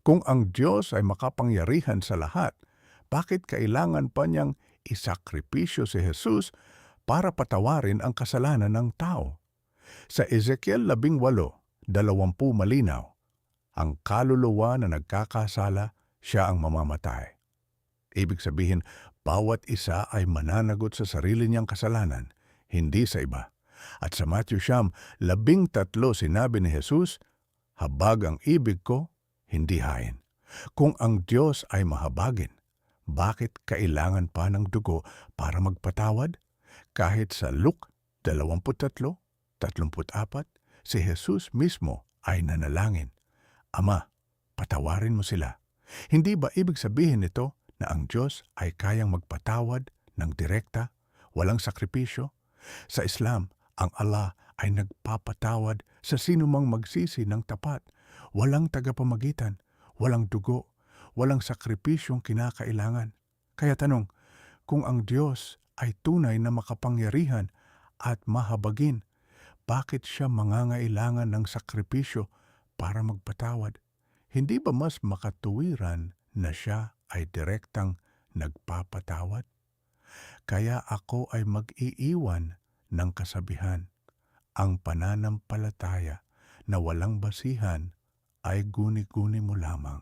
Kung ang Diyos ay makapangyarihan sa lahat, bakit kailangan pa niyang isakripisyo si Jesus para patawarin ang kasalanan ng tao? Sa Ezekiel 18:20 malinaw, ang kaluluwa na nagkakasala, siya ang mamamatay. Ibig sabihin, bawat isa ay mananagot sa sarili niyang kasalanan, hindi sa iba. At sa Matthew 13 sinabi ni Jesus, habag ang ibig ko, hindi hain. Kung ang Diyos ay mahabagin, bakit kailangan pa ng dugo para magpatawad? Kahit sa Luke 23:34, si Jesus mismo ay nanalangin, Ama, patawarin mo sila. Hindi ba ibig sabihin nito na ang Diyos ay kayang magpatawad ng direkta, walang sakripisyo? Sa Islam, ang Allah ay nagpapatawad sa sinumang magsisi ng tapat. Walang tagapamagitan, walang dugo, walang sakripisyong kinakailangan. Kaya tanong, kung ang Diyos ay tunay na makapangyarihan at mahabagin, bakit siya mangangailangan ng sakripisyo para magpatawad? Hindi ba mas makatuwiran na siya ay direktang nagpapatawad? Kaya ako ay mag-iiwan ng kasabihan, ang pananampalataya na walang basihan ay guni-guni mo lamang.